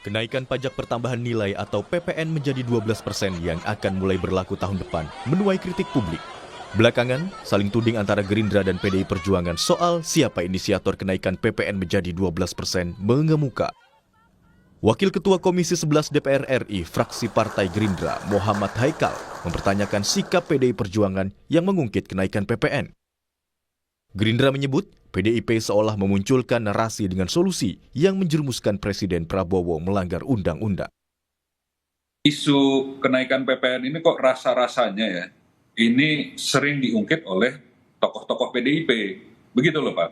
Kenaikan pajak pertambahan nilai atau PPN menjadi 12% yang akan mulai berlaku tahun depan menuai kritik publik. Belakangan, saling tuding antara Gerindra dan PDI Perjuangan soal siapa inisiator kenaikan PPN menjadi 12% mengemuka. Wakil Ketua Komisi 11 DPR RI, fraksi Partai Gerindra, Muhammad Haikal, mempertanyakan sikap PDI Perjuangan yang mengungkit kenaikan PPN. Gerindra menyebut PDIP seolah memunculkan narasi dengan solusi yang menjerumuskan Presiden Prabowo melanggar undang-undang. Isu kenaikan PPN ini kok rasa-rasanya ya, ini sering diungkit oleh tokoh-tokoh PDIP. Begitu loh Pak.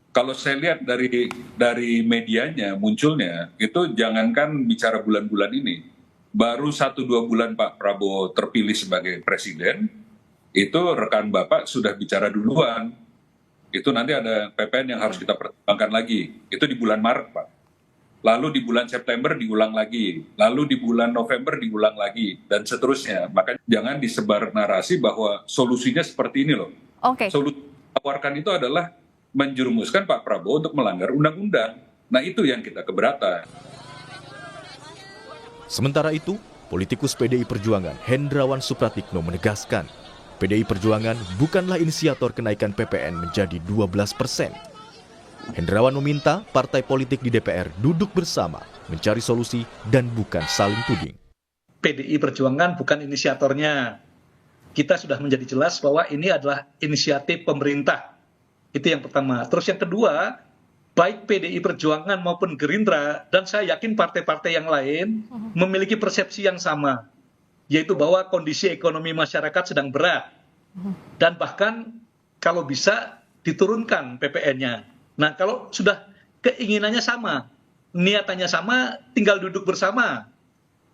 Kalau saya lihat dari medianya munculnya, itu jangankan bicara bulan-bulan ini. Baru 1-2 bulan Pak Prabowo terpilih sebagai presiden, itu rekan Bapak sudah bicara duluan. Itu nanti ada PPN yang harus kita pertimbangkan lagi. Itu di bulan Maret, Pak. Lalu di bulan September diulang lagi. Lalu di bulan November diulang lagi. Dan seterusnya. Makanya jangan disebar narasi bahwa solusinya seperti ini loh. Solusi yang ditawarkan itu adalah menjerumuskan Pak Prabowo untuk melanggar undang-undang. Nah itu yang kita keberatan. Sementara itu, politikus PDI Perjuangan Hendrawan Supratikno menegaskan PDI Perjuangan bukanlah inisiator kenaikan PPN menjadi 12%. Hendrawan meminta partai politik di DPR duduk bersama, mencari solusi dan bukan saling tuding. PDI Perjuangan bukan inisiatornya. Kita sudah menjadi jelas bahwa ini adalah inisiatif pemerintah. Itu yang pertama. Terus yang kedua, baik PDI Perjuangan maupun Gerindra, dan saya yakin partai-partai yang lain memiliki persepsi yang sama, yaitu bahwa kondisi ekonomi masyarakat sedang berat, dan bahkan kalau bisa diturunkan PPN-nya. Nah kalau sudah keinginannya sama, niatannya sama, tinggal duduk bersama.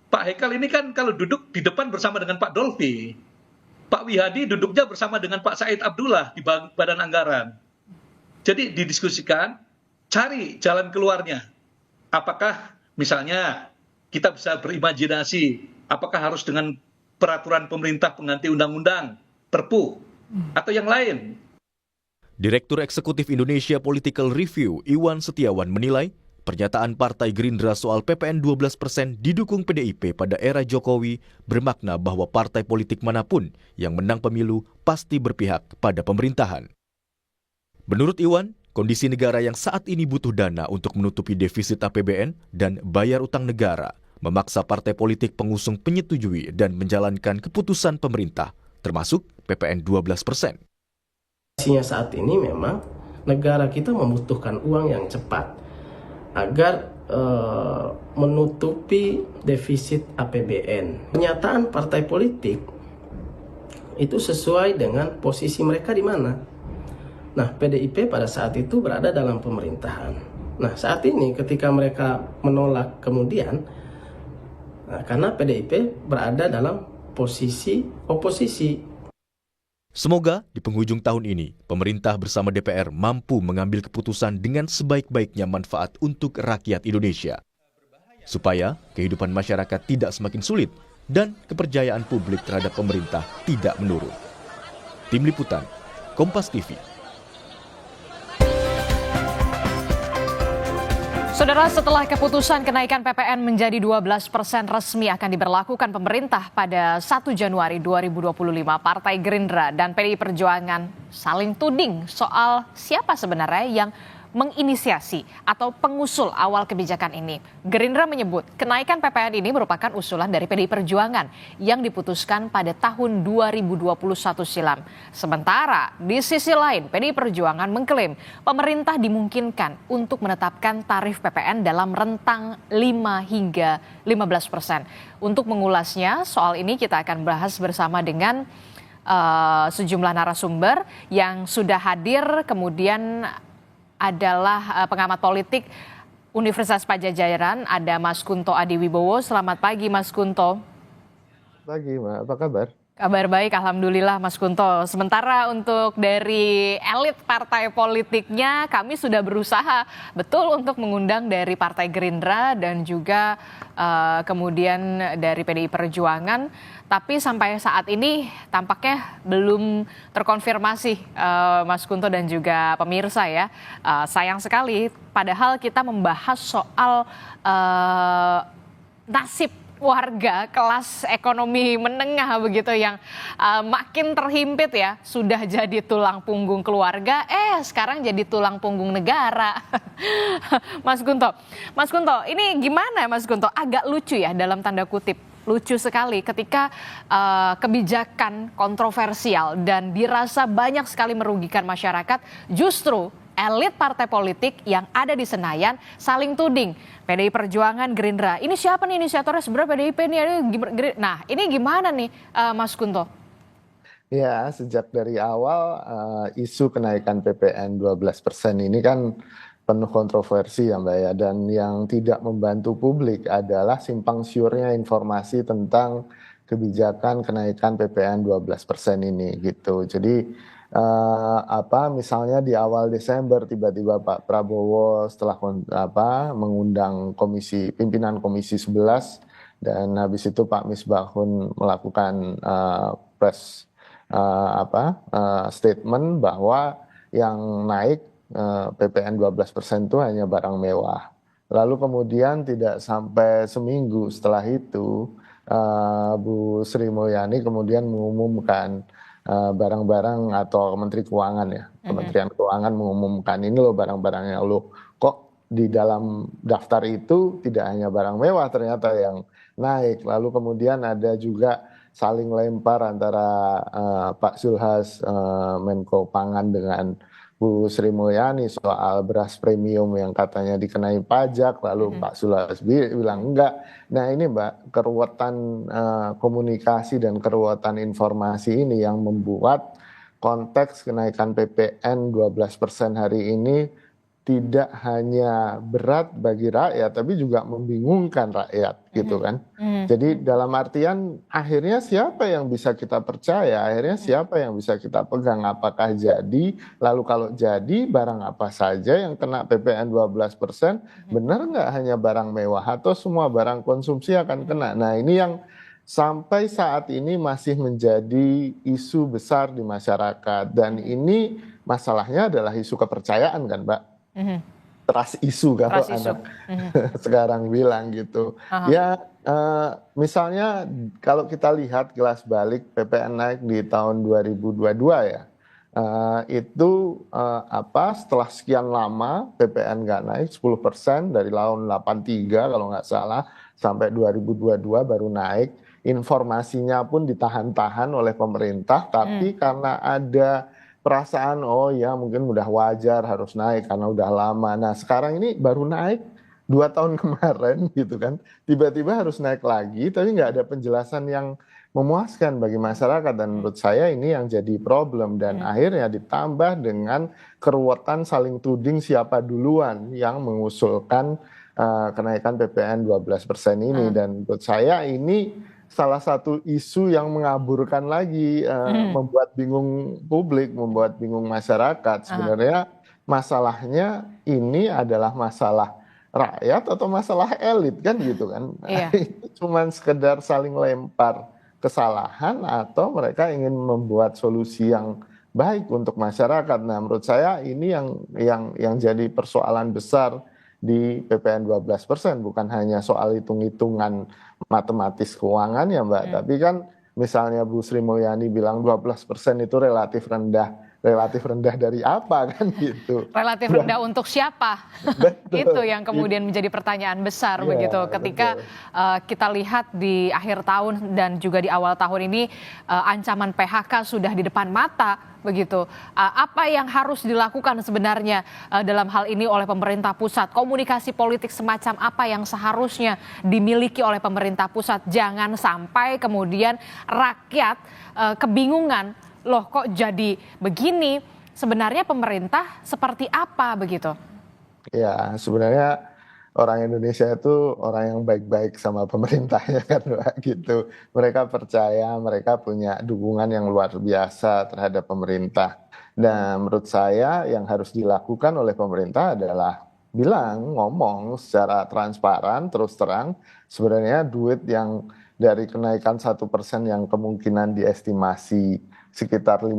Pak Haikal ini kan kalau duduk di depan bersama dengan Pak Dolvi, Pak Wihadi duduknya bersama dengan Pak Said Abdullah di Badan Anggaran. Jadi didiskusikan, cari jalan keluarnya. Apakah misalnya kita bisa berimajinasi, apakah harus dengan peraturan pemerintah pengganti undang-undang, Perpu, atau yang lain? Direktur Eksekutif Indonesia Political Review, Iwan Setiawan menilai, pernyataan Partai Gerindra soal PPN 12% didukung PDIP pada era Jokowi bermakna bahwa partai politik manapun yang menang pemilu pasti berpihak pada pemerintahan. Menurut Iwan, kondisi negara yang saat ini butuh dana untuk menutupi defisit APBN dan bayar utang negara memaksa partai politik pengusung menyetujui dan menjalankan keputusan pemerintah, termasuk PPN 12%. Saat ini memang negara kita membutuhkan uang yang cepat agar menutupi defisit APBN. Pernyataan partai politik itu sesuai dengan posisi mereka di mana. Nah, PDIP pada saat itu berada dalam pemerintahan. Nah, saat ini ketika mereka menolak kemudian, karena PDIP berada dalam posisi oposisi. Semoga di penghujung tahun ini, pemerintah bersama DPR mampu mengambil keputusan dengan sebaik-baiknya manfaat untuk rakyat Indonesia. Supaya kehidupan masyarakat tidak semakin sulit dan kepercayaan publik terhadap pemerintah tidak menurun. Tim Liputan, Kompas TV. Saudara, setelah keputusan kenaikan PPN menjadi 12% resmi akan diberlakukan pemerintah pada 1 Januari 2025, Partai Gerindra dan PDI Perjuangan saling tuding soal siapa sebenarnya yang menginisiasi atau pengusul awal kebijakan ini. Gerindra menyebut kenaikan PPN ini merupakan usulan dari PDI Perjuangan yang diputuskan pada tahun 2021 silam. Sementara di sisi lain PDI Perjuangan mengklaim pemerintah dimungkinkan untuk menetapkan tarif PPN dalam rentang 5 hingga 15%. Untuk mengulasnya soal ini kita akan bahas bersama dengan sejumlah narasumber yang sudah hadir, kemudian adalah pengamat politik Universitas Padjadjaran, ada Mas Kunto Adiwibowo. Selamat pagi Mas Kunto. Pagi, Mbak. Apa kabar? Kabar baik, Alhamdulillah Mas Kunto. Sementara untuk dari elit partai politiknya, kami sudah berusaha betul untuk mengundang dari Partai Gerindra dan juga kemudian dari PDI Perjuangan. Tapi sampai saat ini tampaknya belum terkonfirmasi Mas Kunto dan juga pemirsa ya. Sayang sekali, padahal kita membahas soal nasib warga kelas ekonomi menengah begitu yang makin terhimpit ya, sudah jadi tulang punggung keluarga, sekarang jadi tulang punggung negara. Mas Kunto, ini gimana Mas Kunto? Agak lucu ya dalam tanda kutip. Lucu sekali ketika kebijakan kontroversial dan dirasa banyak sekali merugikan masyarakat, justru elit partai politik yang ada di Senayan saling tuding. PDI Perjuangan, Gerindra. Ini siapa nih inisiatornya? Sebenarnya PDIP nih. Nah, ini gimana nih Mas Kunto? Ya, sejak dari awal isu kenaikan PPN 12% ini kan penuh kontroversi ya Mbak ya. Dan yang tidak membantu publik adalah simpang siurnya informasi tentang kebijakan kenaikan PPN 12% ini gitu. Jadi misalnya di awal Desember tiba-tiba Pak Prabowo setelah mengundang pimpinan Komisi 11 dan habis itu Pak Misbahun melakukan statement bahwa yang naik PPN 12% itu hanya barang mewah. Lalu kemudian tidak sampai seminggu setelah itu Bu Sri Mulyani kemudian mengumumkan barang-barang atau Menteri Keuangan ya, Kementerian Keuangan mengumumkan ini loh barang-barangnya loh, kok di dalam daftar itu tidak hanya barang mewah ternyata yang naik. Lalu kemudian ada juga saling lempar antara Pak Zulhas Menko Pangan dengan Bu Sri Mulyani soal beras premium yang katanya dikenai pajak, lalu Pak Zulhas bilang enggak. Nah ini Mbak, keruwetan komunikasi dan keruwetan informasi ini yang membuat konteks kenaikan PPN 12% hari ini tidak hanya berat bagi rakyat, tapi juga membingungkan rakyat gitu kan. Jadi dalam artian akhirnya siapa yang bisa kita percaya, akhirnya siapa yang bisa kita pegang, apakah jadi, lalu kalau jadi barang apa saja yang kena PPN 12%, benar nggak hanya barang mewah atau semua barang konsumsi akan kena. Nah ini yang sampai saat ini masih menjadi isu besar di masyarakat dan ini masalahnya adalah isu kepercayaan kan Mbak. Trust issue kalau anak sekarang bilang gitu. Ya misalnya kalau kita lihat kilas balik PPN naik di tahun 2022 ya, itu setelah sekian lama PPN nggak naik 10% dari tahun 83 kalau nggak salah sampai 2022 baru naik. Informasinya pun ditahan-tahan oleh pemerintah, tapi karena ada perasaan oh ya mungkin udah wajar harus naik karena udah lama. Nah sekarang ini baru naik 2 tahun kemarin gitu kan, tiba-tiba harus naik lagi tapi nggak ada penjelasan yang memuaskan bagi masyarakat dan menurut saya ini yang jadi problem dan akhirnya ditambah dengan keruwetan saling tuding siapa duluan yang mengusulkan kenaikan PPN 12% ini dan menurut saya ini salah satu isu yang mengaburkan lagi, membuat bingung publik, membuat bingung masyarakat. Sebenarnya masalahnya ini adalah masalah rakyat atau masalah elit kan gitu kan. Itu cuma sekedar saling lempar kesalahan atau mereka ingin membuat solusi yang baik untuk masyarakat. Nah menurut saya ini yang jadi persoalan besar di PPN 12%, bukan hanya soal hitung-hitungan matematis keuangan ya Mbak, tapi kan misalnya Bu Sri Mulyani bilang 12% itu relatif rendah dari apa kan gitu. Relatif rendah untuk siapa? Itu yang kemudian menjadi pertanyaan besar begitu ketika kita lihat di akhir tahun dan juga di awal tahun ini ancaman PHK sudah di depan mata begitu. Apa yang harus dilakukan sebenarnya dalam hal ini oleh pemerintah pusat? Komunikasi politik semacam apa yang seharusnya dimiliki oleh pemerintah pusat? Jangan sampai kemudian rakyat kebingungan, loh kok jadi begini? Sebenarnya pemerintah seperti apa begitu? Ya sebenarnya orang Indonesia itu orang yang baik-baik sama pemerintahnya kan Mbak gitu. Mereka percaya, mereka punya dukungan yang luar biasa terhadap pemerintah. Nah, menurut saya yang harus dilakukan oleh pemerintah adalah ngomong secara transparan, terus terang, sebenarnya duit yang dari kenaikan 1% yang kemungkinan diestimasi sekitar 50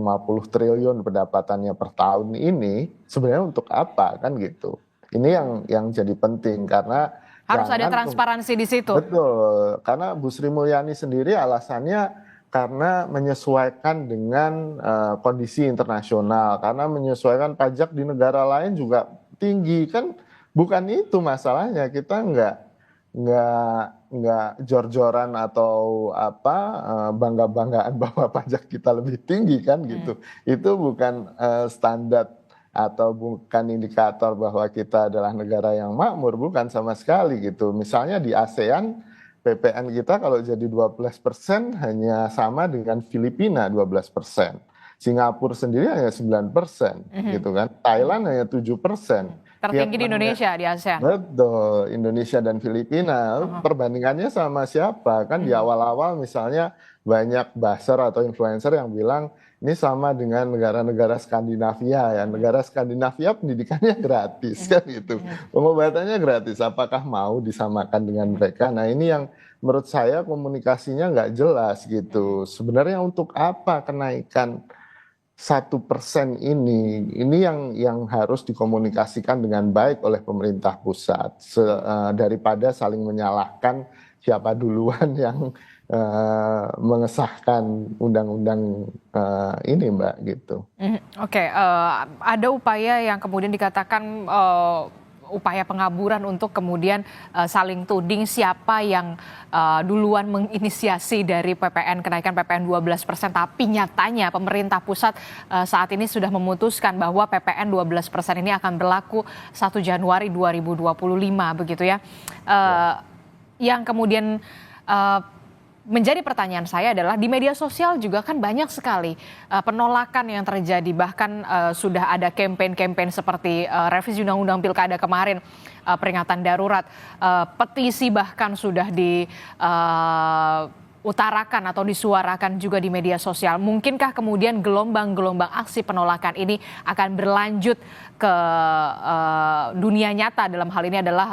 triliun pendapatannya per tahun ini, sebenarnya untuk apa kan gitu. Ini yang jadi penting karena Harus ada jangan transparansi di situ. betul, karena Bu Sri Mulyani sendiri alasannya karena menyesuaikan dengan kondisi internasional, karena menyesuaikan pajak di negara lain juga tinggi kan, bukan itu masalahnya. Kita nggak jor-joran atau apa bangga-banggaan bahwa pajak kita lebih tinggi kan gitu. Itu bukan standar atau bukan indikator bahwa kita adalah negara yang makmur, bukan sama sekali gitu. Misalnya di ASEAN, PPN kita kalau jadi 12% hanya sama dengan Filipina 12%. Singapura sendiri hanya 9% gitu kan. Thailand hanya 7%. Tertinggi di Indonesia di ASEAN. Betul, Indonesia dan Filipina. Perbandingannya sama siapa? Kan di awal-awal misalnya banyak buzzer atau influencer yang bilang ini sama dengan negara-negara Skandinavia ya. Negara Skandinavia pendidikannya gratis kan gitu. Pengobatannya gratis. Apakah mau disamakan dengan mereka? Nah, ini yang menurut saya komunikasinya nggak jelas gitu. Sebenarnya untuk apa kenaikan 1% ini yang harus dikomunikasikan dengan baik oleh pemerintah pusat daripada saling menyalahkan siapa duluan yang mengesahkan undang-undang ini Mbak gitu. Oke, ada upaya yang kemudian dikatakan upaya pengaburan untuk kemudian saling tuding siapa yang duluan menginisiasi dari kenaikan PPN 12%, tapi nyatanya pemerintah pusat saat ini sudah memutuskan bahwa PPN 12% ini akan berlaku 1 Januari 2025 begitu ya. Yang kemudian menjadi pertanyaan saya adalah di media sosial juga kan banyak sekali penolakan yang terjadi, bahkan sudah ada campaign seperti revisi undang-undang pilkada kemarin, peringatan darurat, petisi bahkan sudah diutarakan atau disuarakan juga di media sosial. Mungkinkah kemudian gelombang-gelombang aksi penolakan ini akan berlanjut ke dunia nyata? Dalam hal ini adalah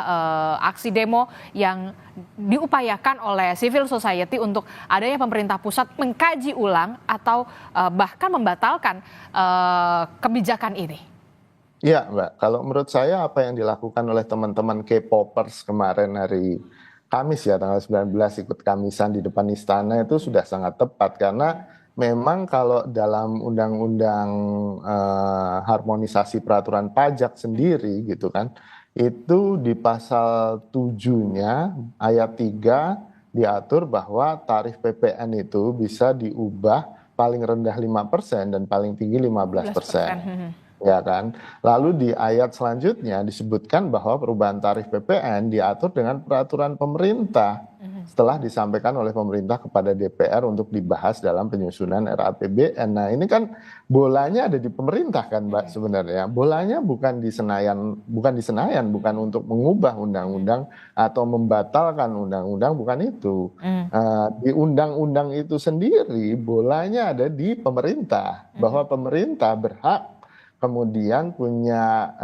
aksi demo yang diupayakan oleh civil society untuk adanya pemerintah pusat mengkaji ulang atau bahkan membatalkan kebijakan ini. Iya Mbak, kalau menurut saya apa yang dilakukan oleh teman-teman K-popers kemarin hari Kamis ya, tanggal 19 ikut kamisan di depan istana itu sudah sangat tepat, karena memang kalau dalam undang-undang harmonisasi peraturan pajak sendiri gitu kan, itu di pasal 7-nya ayat 3 diatur bahwa tarif PPN itu bisa diubah paling rendah 5% dan paling tinggi 15%. Ya kan. Lalu di ayat selanjutnya disebutkan bahwa perubahan tarif PPN diatur dengan peraturan pemerintah setelah disampaikan oleh pemerintah kepada DPR untuk dibahas dalam penyusunan RAPBN. Nah, ini kan bolanya ada di pemerintah kan, Mbak, sebenarnya. Bolanya bukan di Senayan, bukan untuk mengubah undang-undang atau membatalkan undang-undang, bukan itu. Di undang-undang itu sendiri bolanya ada di pemerintah, bahwa pemerintah berhak kemudian punya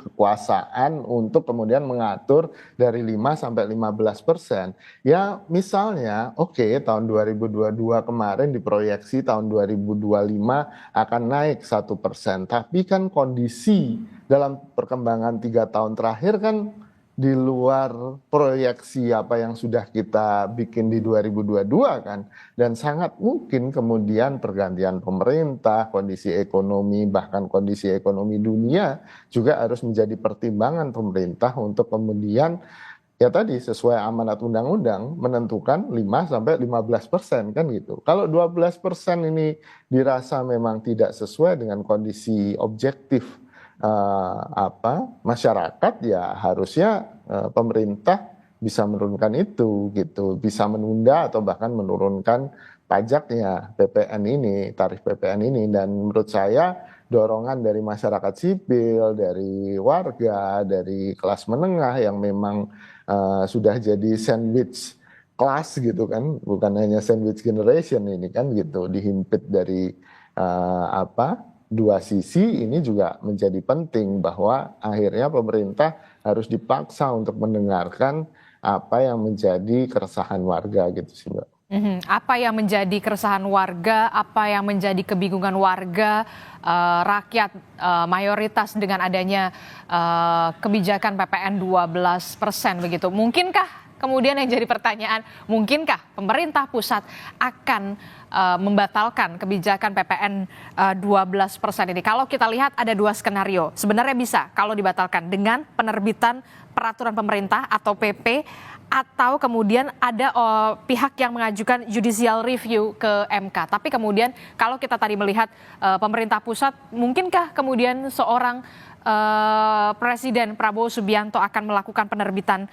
kekuasaan untuk kemudian mengatur dari 5 sampai 15%. Ya misalnya, oke, tahun 2022 kemarin diproyeksi tahun 2025 akan naik 1%. Tapi kan kondisi dalam perkembangan 3 tahun terakhir kan di luar proyeksi apa yang sudah kita bikin di 2022 kan, dan sangat mungkin kemudian pergantian pemerintah, kondisi ekonomi, bahkan kondisi ekonomi dunia juga harus menjadi pertimbangan pemerintah untuk kemudian ya tadi sesuai amanat undang-undang menentukan 5-15% kan gitu. Kalau 12% ini dirasa memang tidak sesuai dengan kondisi objektif masyarakat, ya harusnya pemerintah bisa menurunkan itu gitu, bisa menunda atau bahkan menurunkan pajaknya PPN ini, tarif PPN ini. Dan menurut saya dorongan dari masyarakat sipil, dari warga, dari kelas menengah yang memang sudah jadi sandwich class gitu kan, bukan hanya sandwich generation ini kan gitu, dihimpit dari dua sisi. Ini juga menjadi penting bahwa akhirnya pemerintah harus dipaksa untuk mendengarkan apa yang menjadi keresahan warga gitu sih Mbak. Apa yang menjadi keresahan warga, apa yang menjadi kebingungan warga, rakyat mayoritas dengan adanya kebijakan PPN 12% begitu. Mungkinkah kemudian yang jadi pertanyaan, mungkinkah pemerintah pusat akan membatalkan kebijakan PPN 12% ini? Kalau kita lihat ada dua skenario. Sebenarnya bisa kalau dibatalkan dengan penerbitan peraturan pemerintah atau PP, atau kemudian ada pihak yang mengajukan judicial review ke MK. Tapi kemudian kalau kita tadi melihat pemerintah pusat, mungkinkah kemudian seorang Presiden Prabowo Subianto akan melakukan penerbitan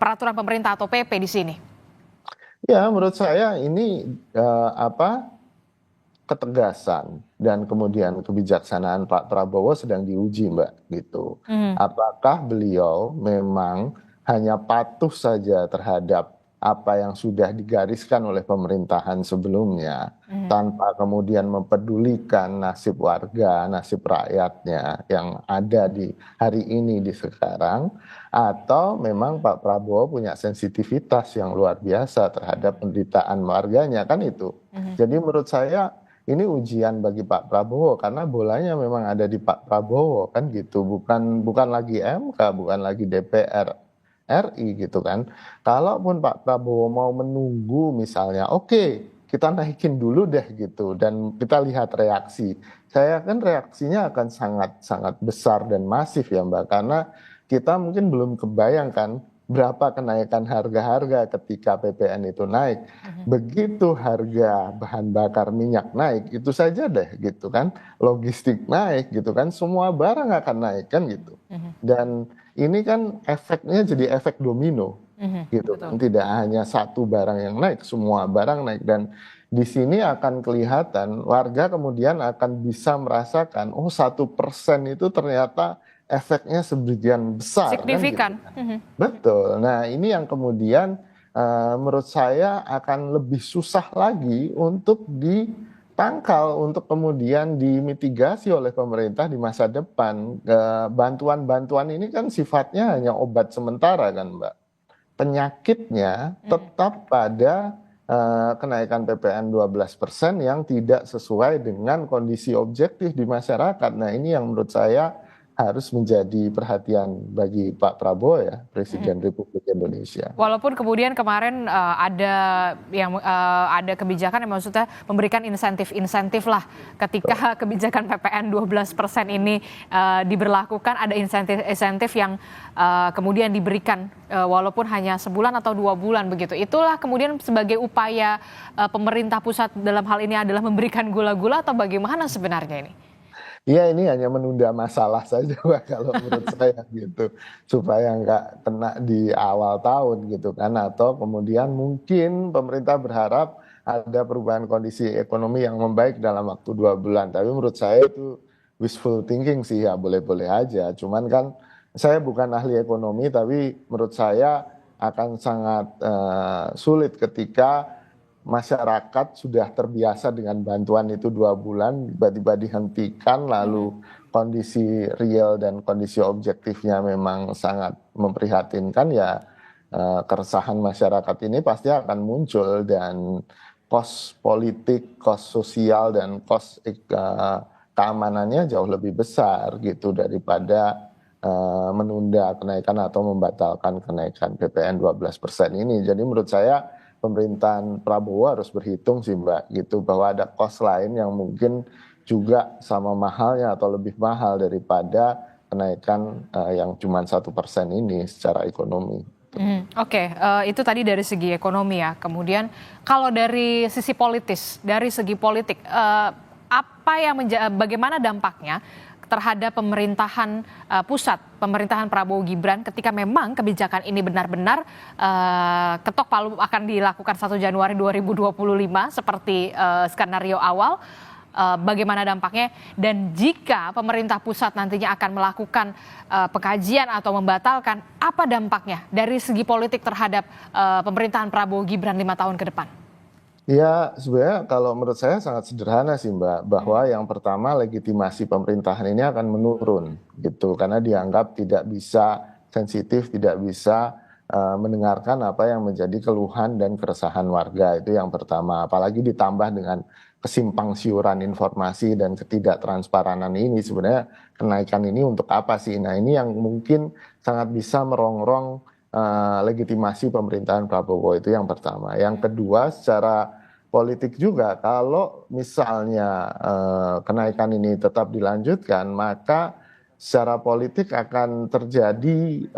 peraturan pemerintah atau PP di sini? Ya, menurut saya ini ketegasan dan kemudian kebijaksanaan Pak Prabowo sedang diuji, Mbak, gitu. Apakah beliau memang hanya patuh saja terhadap apa yang sudah digariskan oleh pemerintahan sebelumnya, tanpa kemudian mempedulikan nasib warga, nasib rakyatnya yang ada di hari ini, di sekarang, atau memang Pak Prabowo punya sensitivitas yang luar biasa terhadap penderitaan warganya, kan itu. Jadi menurut saya ini ujian bagi Pak Prabowo, karena bolanya memang ada di Pak Prabowo kan gitu, bukan lagi MK, bukan lagi DPR RI gitu kan. Kalaupun Pak Prabowo mau menunggu misalnya, oke, kita naikin dulu deh gitu dan kita lihat reaksi. Saya kan reaksinya akan sangat besar dan masif ya Mbak, karena kita mungkin belum kebayangkan berapa kenaikan harga-harga ketika PPN itu naik. Begitu harga bahan bakar minyak naik, itu saja deh gitu kan, logistik naik gitu kan, semua barang akan naik kan gitu. Dan ini kan efeknya jadi efek domino gitu kan, tidak hanya satu barang yang naik, semua barang naik. Dan di sini akan kelihatan warga kemudian akan bisa merasakan, oh 1% itu ternyata efeknya sebagian besar. Signifikan. Kan, gitu. Betul. Nah ini yang kemudian menurut saya akan lebih susah lagi untuk ditangkal, untuk kemudian dimitigasi oleh pemerintah di masa depan. Bantuan-bantuan ini kan sifatnya hanya obat sementara kan Mbak. Penyakitnya tetap pada kenaikan PPN 12% yang tidak sesuai dengan kondisi objektif di masyarakat. Nah ini yang menurut saya harus menjadi perhatian bagi Pak Prabowo ya, Presiden Republik Indonesia. Walaupun kemudian kemarin ada kebijakan yang maksudnya memberikan insentif lah ketika kebijakan PPN 12% ini diberlakukan, ada insentif yang kemudian diberikan walaupun hanya sebulan atau 2 bulan begitu. Itulah kemudian sebagai upaya pemerintah pusat dalam hal ini adalah memberikan gula-gula atau bagaimana sebenarnya ini? Iya, ini hanya menunda masalah saja Pak, kalau menurut saya gitu, supaya nggak kena di awal tahun gitu kan, atau kemudian mungkin pemerintah berharap ada perubahan kondisi ekonomi yang membaik dalam waktu 2 bulan. Tapi menurut saya itu wishful thinking sih, ya boleh-boleh aja. Cuman kan saya bukan ahli ekonomi, tapi menurut saya akan sangat sulit ketika masyarakat sudah terbiasa dengan bantuan itu 2 bulan, tiba-tiba dihentikan, lalu kondisi real dan kondisi objektifnya memang sangat memprihatinkan, ya keresahan masyarakat ini pasti akan muncul, dan kos politik, kos sosial, dan kos keamanannya jauh lebih besar gitu daripada menunda kenaikan atau membatalkan kenaikan PPN 12% ini. Jadi menurut saya pemerintahan Prabowo harus berhitung sih Mbak gitu, bahwa ada kos lain yang mungkin juga sama mahalnya atau lebih mahal daripada kenaikan yang cuma 1% ini secara ekonomi. Oke, itu tadi dari segi ekonomi ya. Kemudian kalau dari sisi politis, dari segi politik, bagaimana dampaknya terhadap pemerintahan pusat, pemerintahan Prabowo Gibran ketika memang kebijakan ini benar-benar ketok palu akan dilakukan 1 Januari 2025 seperti skenario awal. Bagaimana dampaknya, dan jika pemerintah pusat nantinya akan melakukan pengkajian atau membatalkan, apa dampaknya dari segi politik terhadap pemerintahan Prabowo Gibran 5 tahun ke depan? Ya, sebenarnya kalau menurut saya sangat sederhana sih Mbak, bahwa yang pertama legitimasi pemerintahan ini akan menurun gitu, karena dianggap tidak bisa sensitif, tidak bisa mendengarkan apa yang menjadi keluhan dan keresahan warga. Itu yang pertama, apalagi ditambah dengan kesimpang siuran informasi dan ketidaktransparan ini, sebenarnya kenaikan ini untuk apa sih? Nah, ini yang mungkin sangat bisa merongrong legitimasi pemerintahan Prabowo, itu yang pertama. Yang kedua, secara politik juga, kalau misalnya kenaikan ini tetap dilanjutkan, maka secara politik akan terjadi,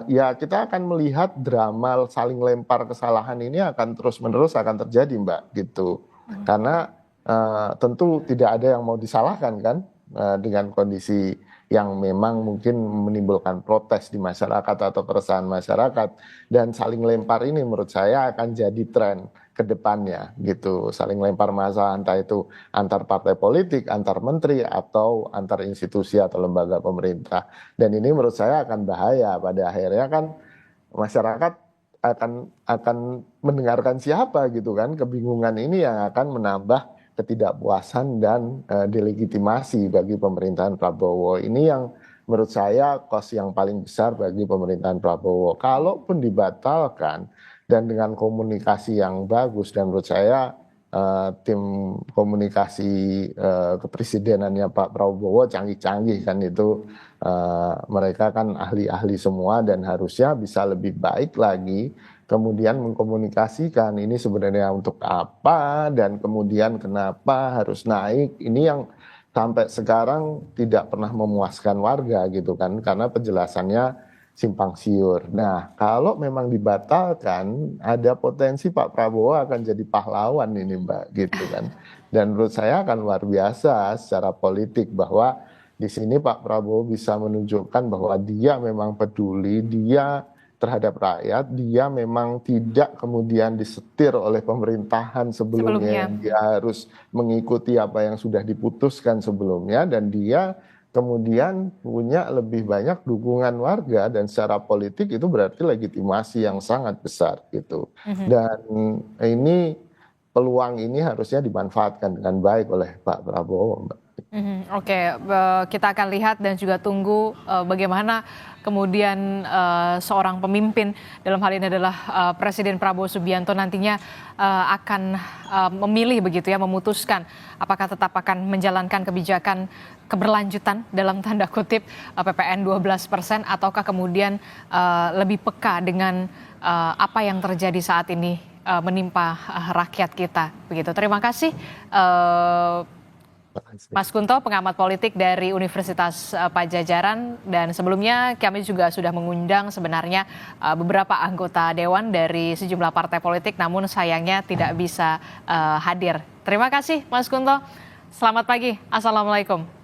ya kita akan melihat drama saling lempar kesalahan ini akan terus-menerus akan terjadi Mbak, gitu. Karena tentu tidak ada yang mau disalahkan kan, dengan kondisi yang memang mungkin menimbulkan protes di masyarakat atau keresahan masyarakat, dan saling lempar ini menurut saya akan jadi tren ke depannya gitu, saling lempar masalah entah itu antar partai politik, antar menteri, atau antar institusi atau lembaga pemerintah. Dan ini menurut saya akan bahaya, pada akhirnya kan masyarakat akan mendengarkan siapa gitu kan, kebingungan ini yang akan menambah ketidakpuasan dan delegitimasi bagi pemerintahan Prabowo. Ini yang menurut saya kos yang paling besar bagi pemerintahan Prabowo. Kalaupun dibatalkan dan dengan komunikasi yang bagus, dan menurut saya tim komunikasi kepresidenannya Pak Prabowo canggih-canggih kan itu, mereka kan ahli-ahli semua dan harusnya bisa lebih baik lagi kemudian mengkomunikasikan ini sebenarnya untuk apa dan kemudian kenapa harus naik. Ini yang sampai sekarang tidak pernah memuaskan warga gitu kan, karena penjelasannya simpang siur. Nah, kalau memang dibatalkan, ada potensi Pak Prabowo akan jadi pahlawan ini Mbak, gitu kan. Dan menurut saya akan luar biasa secara politik, bahwa di sini Pak Prabowo bisa menunjukkan bahwa dia memang peduli, dia terhadap rakyat, dia memang tidak kemudian disetir oleh pemerintahan sebelumnya. Dia harus mengikuti apa yang sudah diputuskan sebelumnya, dan dia kemudian punya lebih banyak dukungan warga, dan secara politik itu berarti legitimasi yang sangat besar gitu. Dan ini peluang ini harusnya dimanfaatkan dengan baik oleh Pak Prabowo, Mbak. Oke, kita akan lihat dan juga tunggu bagaimana kemudian seorang pemimpin, dalam hal ini adalah Presiden Prabowo Subianto, nantinya akan memilih begitu ya, memutuskan apakah tetap akan menjalankan kebijakan keberlanjutan dalam tanda kutip PPN 12%, ataukah kemudian lebih peka dengan apa yang terjadi saat ini menimpa rakyat kita begitu. Terima kasih Mas Kunto, pengamat politik dari Universitas Padjadjaran, dan sebelumnya kami juga sudah mengundang sebenarnya beberapa anggota dewan dari sejumlah partai politik, namun sayangnya tidak bisa hadir. Terima kasih Mas Kunto. Selamat pagi. Assalamualaikum.